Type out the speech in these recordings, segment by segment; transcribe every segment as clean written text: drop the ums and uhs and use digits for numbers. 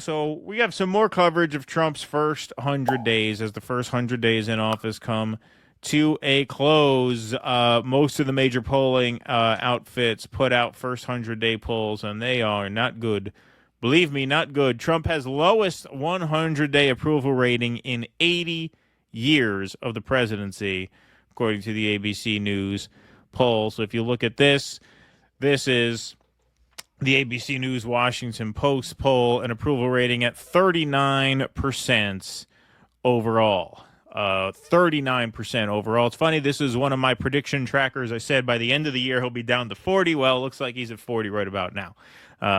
So we have some more coverage of Trump's first 100 days as the first 100 days in office come to a close. Most of the major polling outfits put out first 100-day polls, and they are not good. Believe me, not good. Trump has lowest 100-day approval rating in 80 years of the presidency, according to the ABC News poll. So if you look at this, this is the ABC News Washington Post poll, an approval rating at 39% overall. 39% overall. It's funny, this is one of my prediction trackers. I said by the end of the year he'll be down to 40. Well, it looks like he's at 40 right about now,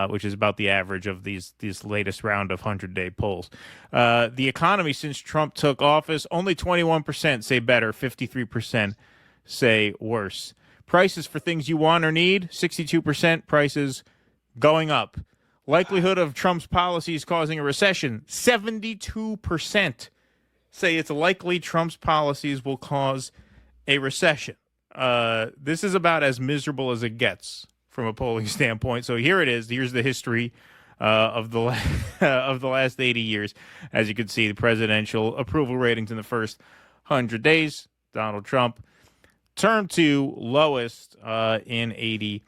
which is about the average of these latest round of 100-day polls. The economy since Trump took office, only 21% say better, 53% say worse. Prices for things you want or need, 62% prices going up. Likelihood of Trump's policies causing a recession, 72% say it's likely Trump's policies will cause a recession. This is about as miserable as it gets from a polling standpoint. So here it is. Here's the history of the of the last 80 years. As you can see, the presidential approval ratings in the first 100 days. Donald Trump turned to lowest in 80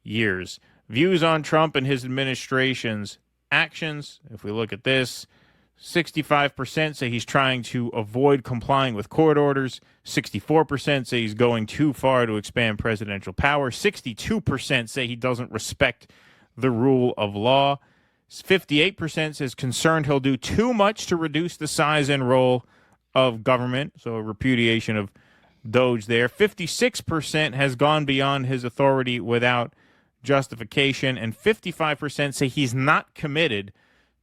years. Views on Trump and his administration's actions. If we look at this, 65% say he's trying to avoid complying with court orders. 64% say he's going too far to expand presidential power. 62% say he doesn't respect the rule of law. 58% says concerned he'll do too much to reduce the size and role of government. So a repudiation of Doge there. 56% has gone beyond his authority without justification, and 55% say he's not committed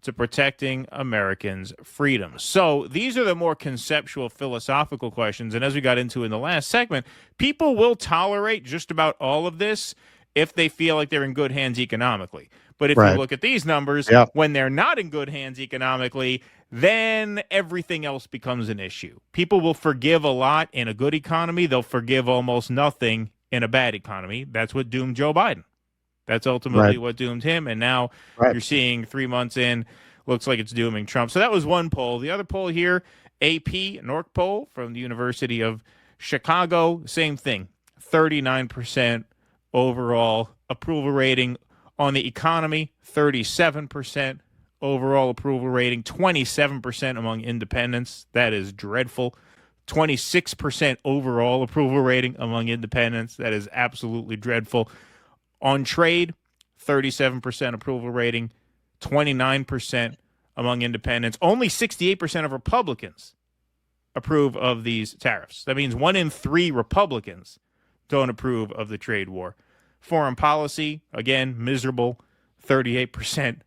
to protecting Americans' freedoms. So these are the more conceptual, philosophical questions. And as we got into in the last segment, people will tolerate just about all of this if they feel like they're in good hands economically. But if you look at these numbers, when they're not in good hands economically, then everything else becomes an issue. People will forgive a lot in a good economy. They'll forgive almost nothing in a bad economy. That's what doomed Joe Biden. That's ultimately what doomed him. And now you're seeing 3 months in, looks like it's dooming Trump. So that was one poll. The other poll here, AP NORC poll from the University of Chicago, same thing, 39% overall approval rating on the economy, 37% overall approval rating, 27% among independents. That is dreadful. 26% overall approval rating among independents. That is absolutely dreadful. On trade, 37% approval rating, 29% among independents. Only 68% of Republicans approve of these tariffs. That means 1 in 3 Republicans don't approve of the trade war. Foreign policy, again, miserable, 38%,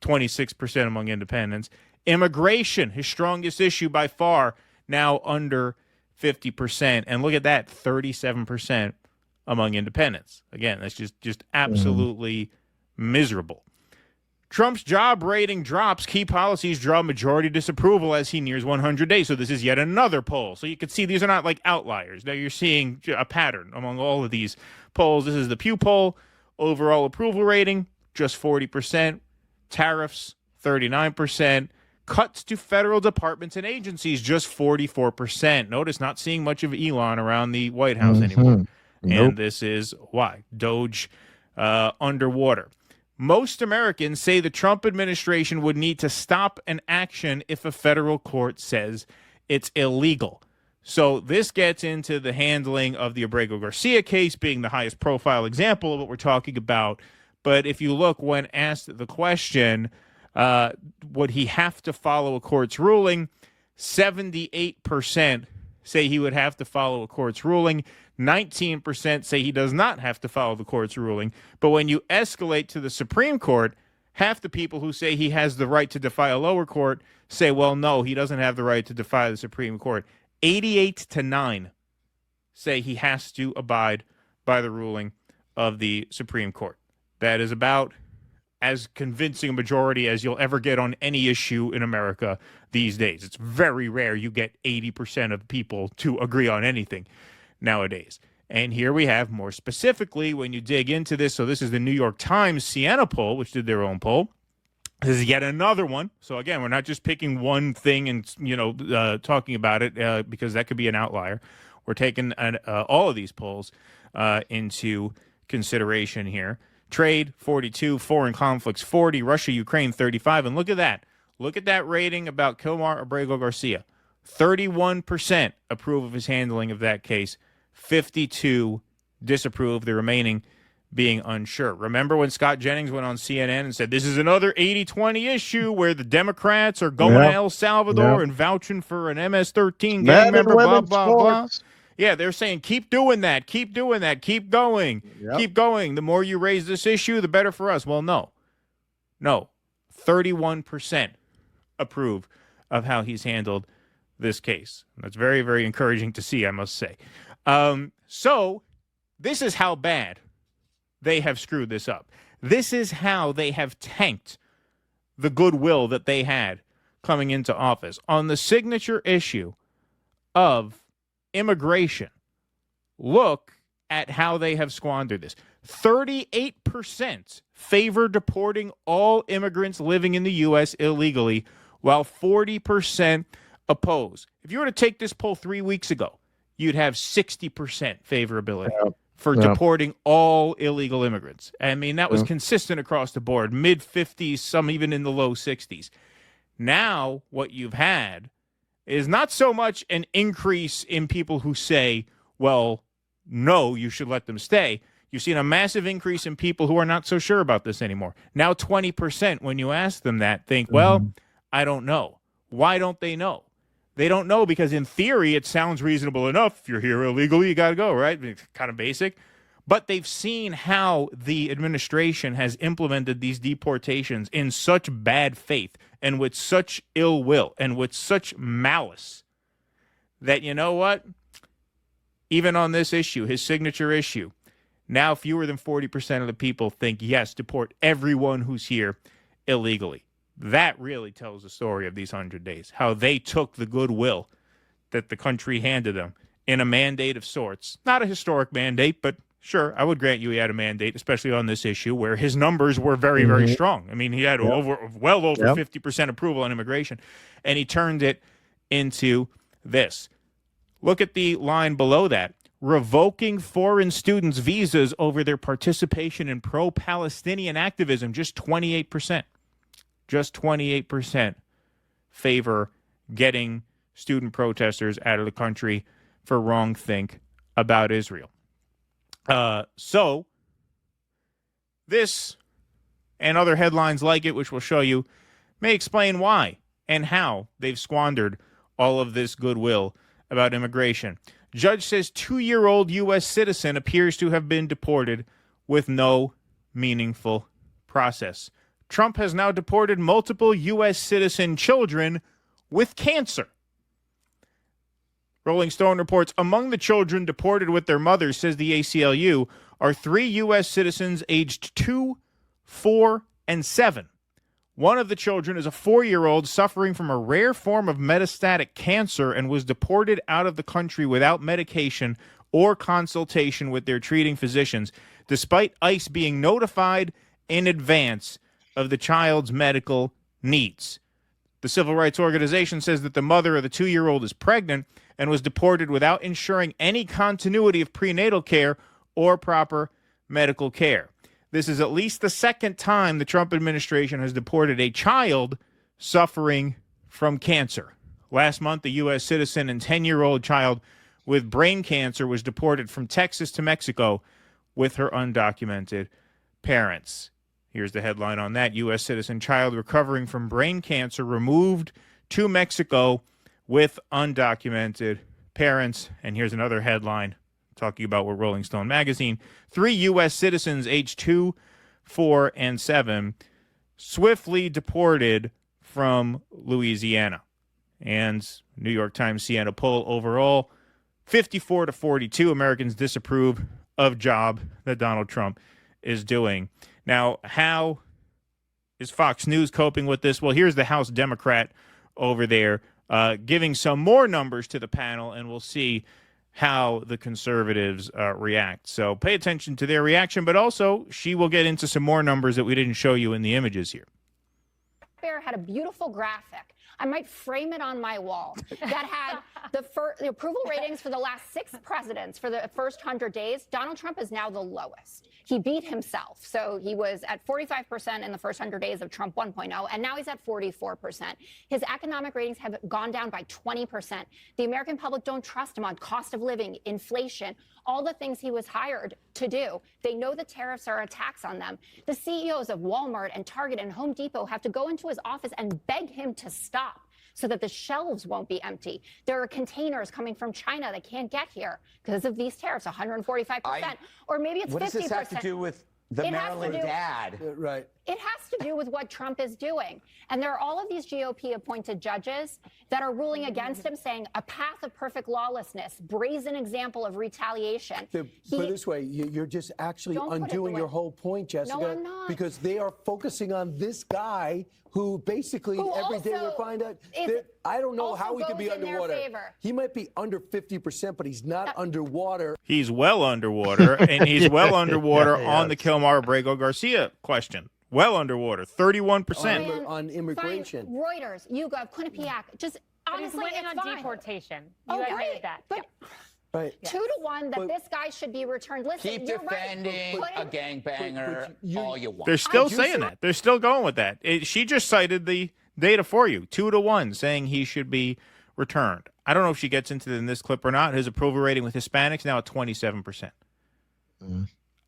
26% among independents. Immigration, his strongest issue by far, now under 50%. And look at that, 37% among independents. Again, that's just absolutely miserable. Trump's job rating drops. Key policies draw majority disapproval as he nears 100 days. So this is yet another poll. So you can see these are not like outliers. Now you're seeing a pattern among all of these polls. This is the Pew poll. Overall approval rating, just 40%. Tariffs, 39%. Cuts to federal departments and agencies, just 44%. Notice not seeing much of Elon around the White House anymore. And this is why. Doge underwater. Most Americans say the Trump administration would need to stop an action if a federal court says it's illegal. So this gets into the handling of the Abrego Garcia case being the highest profile example of what we're talking about. But if you look when asked the question, would he have to follow a court's ruling, 78% say he would have to follow a court's ruling. 19% say he does not have to follow the court's ruling. But when you escalate to the Supreme Court, half the people who say he has the right to defy a lower court say, well, no, he doesn't have the right to defy the Supreme Court. 88-9 say he has to abide by the ruling of the Supreme Court. That is about as convincing a majority as you'll ever get on any issue in America these days. It's very rare you get 80% of people to agree on anything nowadays. And here we have more specifically when you dig into this. So this is the New York Times Siena poll, which did their own poll. This is yet another one. So again, we're not just picking one thing and talking about it because that could be an outlier. We're taking all of these polls into consideration here. Trade 42, foreign conflicts 40, Russia Ukraine 35, and look at that. Look at that rating about Kilmar Abrego Garcia. 31% approve of his handling of that case. 52 disapprove. The remaining being unsure. Remember when Scott Jennings went on CNN and said this is another 80-20 issue where the Democrats are going to El Salvador and vouching for an MS-13 gang member, blah, blah, blah. Yeah, they're saying keep doing that, keep doing that, keep going, keep going. The more you raise this issue, the better for us. Well, no. 31% approve of how he's handled this case. That's very, very encouraging to see, I must say. So this is how bad they have screwed this up. This is how they have tanked the goodwill that they had coming into office. On the signature issue of immigration, look at how they have squandered this. 38% favor deporting all immigrants living in the U.S. illegally, while 40% oppose. If you were to take this poll 3 weeks ago, you'd have 60% favorability for deporting all illegal immigrants. I mean, that was consistent across the board, mid-50s, some even in the low 60s. Now, what you've had is not so much an increase in people who say, well, no, you should let them stay. You've seen a massive increase in people who are not so sure about this anymore. Now 20%, when you ask them that, think, well, I don't know. Why don't they know? They don't know because in theory it sounds reasonable enough. If you're here illegally, you got to go, right? It's kind of basic. But they've seen how the administration has implemented these deportations in such bad faith and with such ill will and with such malice that, you know what? Even on this issue, his signature issue, now fewer than 40% of the people think, yes, deport everyone who's here illegally. That really tells the story of these 100 days, how they took the goodwill that the country handed them in a mandate of sorts. Not a historic mandate, but sure, I would grant you he had a mandate, especially on this issue where his numbers were very, very strong. I mean, he had well over 50% approval on immigration, and he turned it into this. Look at the line below that. Revoking foreign students' visas over their participation in pro-Palestinian activism, just 28%. Just 28% favor getting student protesters out of the country for wrong think about Israel. So this and other headlines like it, which we'll show you, may explain why and how they've squandered all of this goodwill about immigration. Judge says 2-year-old U.S. citizen appears to have been deported with no meaningful process. Trump has now deported multiple U.S. citizen children with cancer. Rolling Stone reports, among the children deported with their mothers, says the ACLU, are 3 U.S. citizens aged 2, 4, and 7. One of the children is a 4-year-old suffering from a rare form of metastatic cancer and was deported out of the country without medication or consultation with their treating physicians, despite ICE being notified in advance of the child's medical needs. The civil rights organization says that the mother of the 2-year-old is pregnant and was deported without ensuring any continuity of prenatal care or proper medical care. This is at least the second time the Trump administration has deported a child suffering from cancer. Last month, a U.S. citizen and 10-year-old child with brain cancer was deported from Texas to Mexico with her undocumented parents. Here's the headline on that. U.S. citizen child recovering from brain cancer removed to Mexico with undocumented parents. And here's another headline talking about what Rolling Stone magazine. 3 U.S. citizens aged 2, 4, and 7 swiftly deported from Louisiana. And New York Times Siena poll overall, 54-42 Americans disapprove of job that Donald Trump is doing. Now, how is Fox News coping with this? Well, here's the House Democrat over there giving some more numbers to the panel, and we'll see how the conservatives react. So pay attention to their reaction, but also she will get into some more numbers that we didn't show you in the images here. Bear had a beautiful graphic. I might frame it on my wall that had the approval ratings for the last 6 presidents for the first 100 days. Donald Trump is now the lowest. He beat himself. So he was at 45% in the first 100 days of Trump 1.0, and now he's at 44%. His economic ratings have gone down by 20%. The American public don't trust him on cost of living, inflation, all the things he was hired to do. They know the tariffs are a tax on them. The CEOs of Walmart and Target and Home Depot have to go into his office and beg him to stop so that the shelves won't be empty. There are containers coming from China that can't get here because of these tariffs, 145%, or maybe it's 50%. What does this have to do with the Maryland dad? Right. It has to do with what Trump is doing. And there are all of these GOP-appointed judges that are ruling against him, saying a path of perfect lawlessness, brazen example of retaliation. Put it this way, you're just actually undoing your whole point, Jessica. No, I'm not. Because they are focusing on this guy who basically every day we find out. I don't know how he could be underwater. He might be under 50%, but he's not underwater. He's well underwater, and he's well underwater on the Kilmar-Abrego-Garcia question. Well underwater, 31%. On immigration. Fine. Reuters, YouGov, Quinnipiac. Just honestly, it's on fine. Deportation. You admitted that. But right. 2-1 that this guy should be returned. Listen, Keep defending a gangbanger all you want. They're still saying that. They're still going with that. She just cited the data for you, 2-1, saying he should be returned. I don't know if she gets into it in this clip or not. His approval rating with Hispanics now at 27%.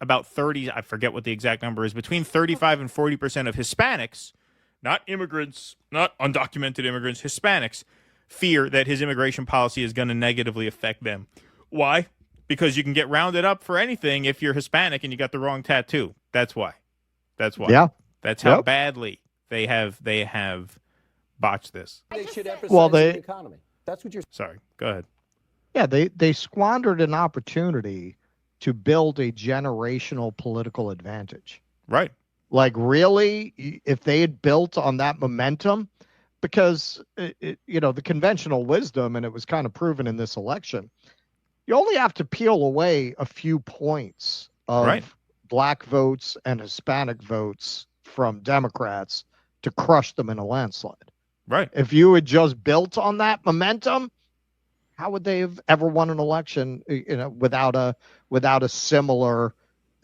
About 30, I forget what the exact number is, between 35 and 40% of Hispanics, not immigrants, not undocumented immigrants, Hispanics, fear that his immigration policy is going to negatively affect them. Why? Because you can get rounded up for anything if you're Hispanic and you got the wrong tattoo. That's why. That's why. Yeah. That's how badly they have botched this. They should emphasize the economy. That's what you're. Sorry. Go ahead. Yeah, they squandered an opportunity to build a generational political advantage. Right. Like, really, if they had built on that momentum, because, the conventional wisdom, and it was kind of proven in this election, you only have to peel away a few points of black votes and Hispanic votes from Democrats to crush them in a landslide. Right. If you had just built on that momentum, how would they have ever won an election, without a similar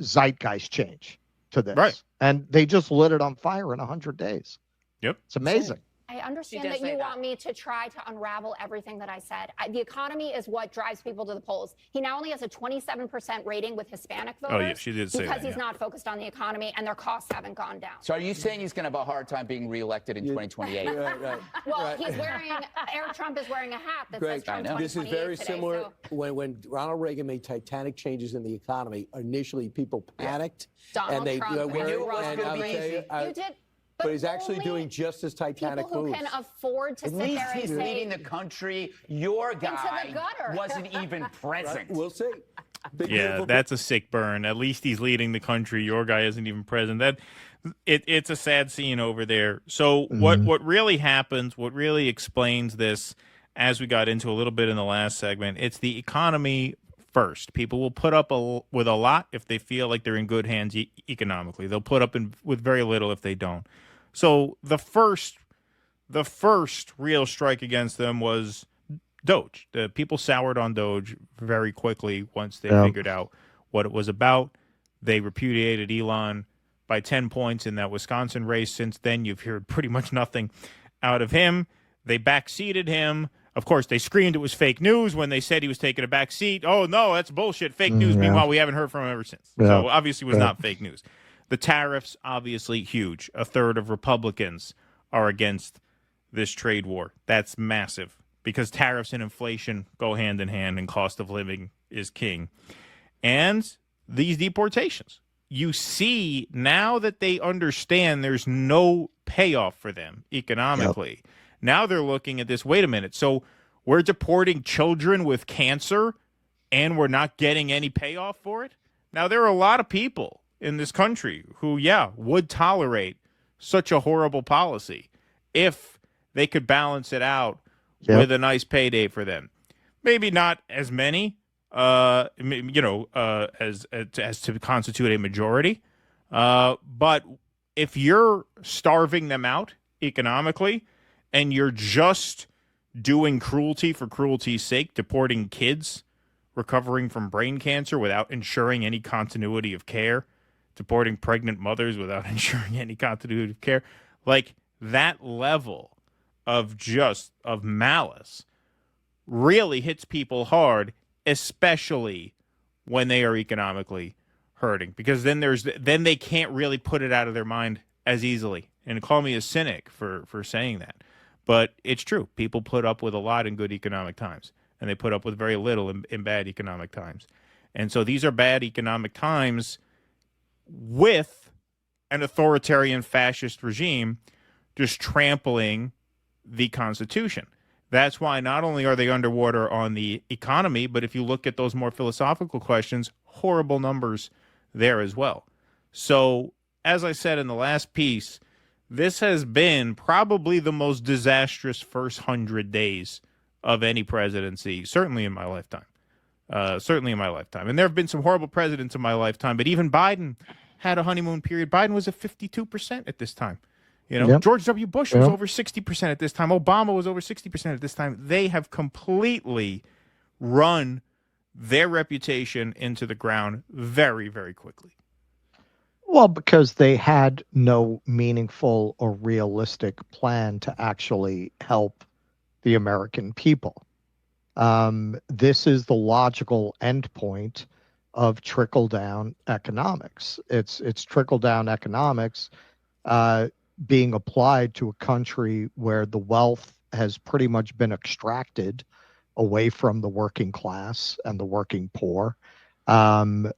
zeitgeist change to this? Right. And they just lit it on fire in 100 days. Yep. It's amazing. I understand that you want me to try to unravel everything that I said. The economy is what drives people to the polls. He now only has a 27% rating with Hispanic voters. Oh, yeah, she did say that. Because he's not focused on the economy and their costs haven't gone down. So are you saying he's going to have a hard time being reelected in 2028? Right. Well, he's wearing, Eric Trump is wearing a hat that says Trump 2028 This is very today, similar so. when Ronald Reagan made titanic changes in the economy. Initially, people panicked. Donald Trump, you did. But he's actually doing just as titanic people who moves. can afford to sit there and say... At least he's leading the country. Your guy wasn't even present. We'll see. Yeah, that's a sick burn. At least he's leading the country. Your guy isn't even present. It's a sad scene over there. So what really happens, what really explains this, as we got into a little bit in the last segment, it's the economy first. People will put up with a lot if they feel like they're in good hands economically. They'll put up with very little if they don't. So the first real strike against them was Doge. The people soured on Doge very quickly once they figured out what it was about. They repudiated Elon by 10 points in that Wisconsin race. Since then, you've heard pretty much nothing out of him. They backseated him. Of course, they screamed it was fake news when they said he was taking a back seat. Oh, no, that's bullshit, fake news. Meanwhile, we haven't heard from him ever since. So obviously it was not fake news. The tariffs, obviously huge. A third of Republicans are against this trade war. That's massive because tariffs and inflation go hand in hand and cost of living is king. And these deportations. You see now that they understand there's no payoff for them economically. Yep. Now they're looking at this. Wait a minute. So we're deporting children with cancer and we're not getting any payoff for it? Now, there are a lot of people in this country who, would tolerate such a horrible policy if they could balance it out with a nice payday for them. Maybe not as many, as to constitute a majority. But if you're starving them out economically, and you're just doing cruelty for cruelty's sake, deporting kids recovering from brain cancer without ensuring any continuity of care, deporting pregnant mothers without ensuring any continuity of care, like that level of malice really hits people hard, especially when they are economically hurting, because then they can't really put it out of their mind as easily. And call me a cynic for saying that, but it's true. People put up with a lot in good economic times, and they put up with very little in bad economic times. And so these are bad economic times with an authoritarian fascist regime just trampling the Constitution. That's why not only are they underwater on the economy, but if you look at those more philosophical questions, horrible numbers there as well. So, as I said in the last piece, this has been probably the most disastrous first 100 days of any presidency, certainly in my lifetime. And there have been some horrible presidents in my lifetime, but even Biden had a honeymoon period. Biden was at 52% at this time. You know, Yep. George W. Bush was over 60% at this time. Obama was over 60% at this time. They have completely run their reputation into the ground very, very quickly. Well, because they had no meaningful or realistic plan to actually help the American people. This is the logical endpoint of trickle-down economics. It's trickle-down economics being applied to a country where the wealth has pretty much been extracted away from the working class and the working poor. But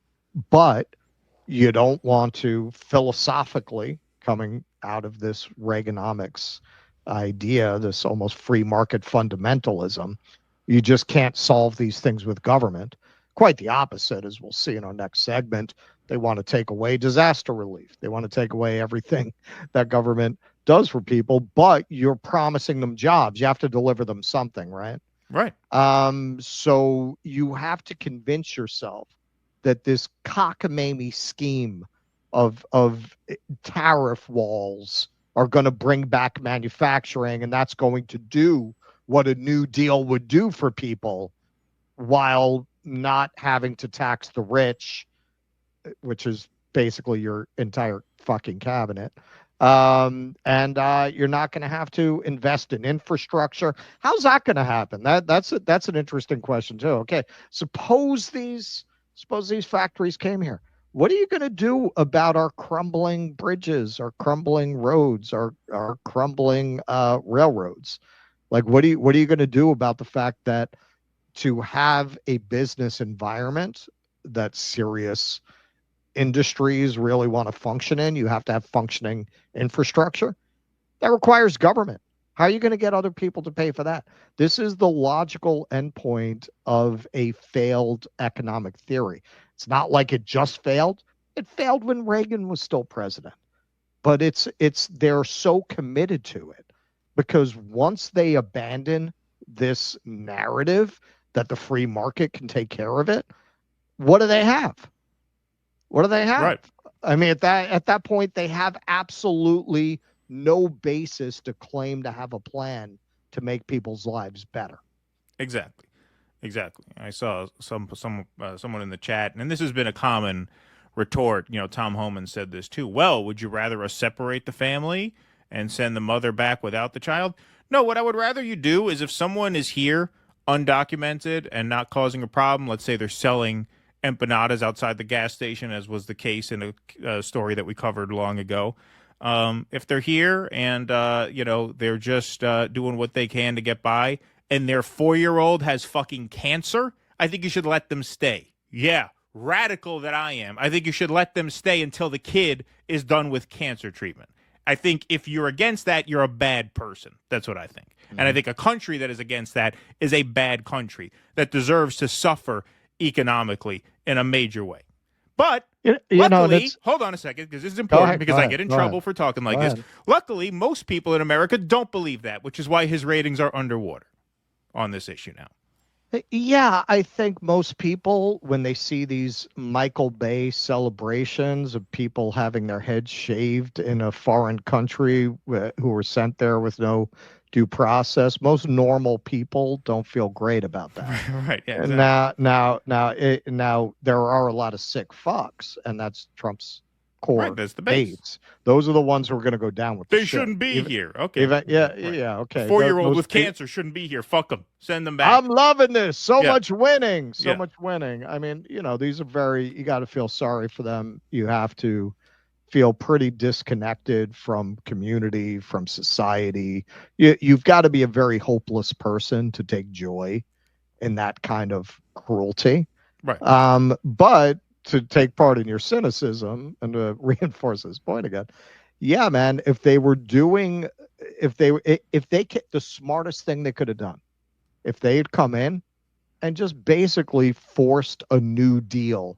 you don't want to philosophically, coming out of this Reaganomics idea, this almost free market fundamentalism, you just can't solve these things with government. Quite the opposite, as we'll see in our next segment. They want to take away disaster relief. They want to take away everything that government does for people, but you're promising them jobs. You have to deliver them something, right? Right. So you have to convince yourself that this cockamamie scheme of tariff walls are going to bring back manufacturing, and that's going to do what a New Deal would do for people while not having to tax the rich, which is basically your entire fucking cabinet. And you're not going to have to invest in infrastructure. How's that going to happen? That's an interesting question too. Okay, suppose these factories came here. What are you going to do about our crumbling bridges, our crumbling roads, our crumbling railroads? Like, what are you going to do about the fact that to have a business environment that serious industries really want to function in, you have to have functioning infrastructure? That requires government. How are you going to get other people to pay for that? This is the logical endpoint of a failed economic theory. It's not like it just failed. It failed when Reagan was still president. But they're so committed to it because once they abandon this narrative that the free market can take care of it, what do they have? What do they have? Right. I mean, at that point, they have absolutely no basis to claim to have a plan to make people's lives better. Exactly. I saw someone in the chat, and this has been a common retort. You know, Tom Homan said this too. Well, would you rather us separate the family and send the mother back without the child? No, what I would rather you do is if someone is here undocumented and not causing a problem, let's say they're selling empanadas outside the gas station, as was the case in a story that we covered long ago. If they're here and, they're just doing what they can to get by, and their 4-year-old has fucking cancer, I think you should let them stay. Yeah, radical that I am. I think you should let them stay until the kid is done with cancer treatment. I think if you're against that, you're a bad person. That's what I think. Mm-hmm. And I think a country that is against that is a bad country that deserves to suffer economically in a major way. But luckily, hold on a second, because this is important, because I get in trouble for talking like this. Luckily, most people in America don't believe that, which is why his ratings are underwater on this issue now. Yeah, I think most people, when they see these Michael Bay celebrations of people having their heads shaved in a foreign country who were sent there with no due process, most normal people don't feel great about that. Right. Yeah. And Exactly. now there are a lot of sick fucks, and that's Trump's Right. core That's the base. base. Those are the ones who are going to go down with the They ship. shouldn't be here. Okay. Yeah, Right. yeah, okay. 4-year-old Those with cancer shouldn't be here. Fuck them. Send them back. I'm loving this. So Yeah. much winning. So Yeah. much winning. I mean, these are you got to feel sorry for them. You have to feel pretty disconnected from community, from society. You've got to be a very hopeless person to take joy in that kind of cruelty. Right. But to take part in your cynicism and to reinforce this point again, yeah, man, if they the smartest thing they could have done, if they had come in and just basically forced a new deal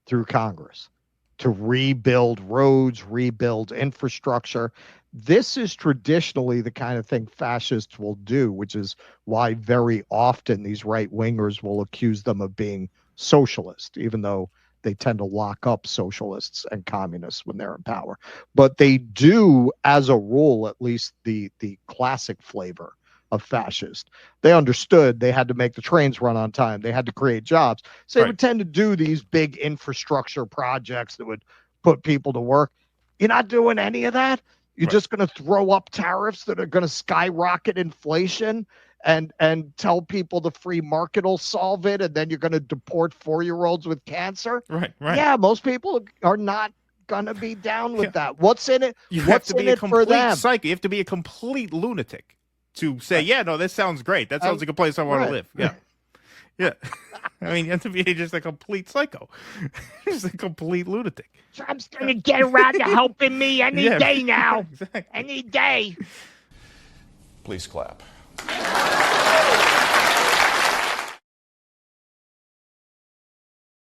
through Congress to rebuild roads, rebuild infrastructure. This is traditionally the kind of thing fascists will do, which is why very often these right wingers will accuse them of being socialist, even though they tend to lock up socialists and communists when they're in power. But they do, as a rule, at least the classic flavor of fascist. They understood they had to make the trains run on time. They had to create jobs. So they would tend to do these big infrastructure projects that would put people to work. You're not doing any of that. You're just going to throw up tariffs that are going to skyrocket inflation and tell people the free market will solve it, and then you're going to deport 4-year-olds with cancer. Right. Yeah, most people are not going to be down with that. What's in it? You What's have to be in a it for them? complete psycho. You have to be a complete lunatic to say, yeah, no, this sounds great. That sounds like a place I want to live. Yeah. Yeah. I mean, you have to be just a complete psycho. Just a complete lunatic. Trump's going to get around to helping me any day now. Exactly. Any day. Please clap.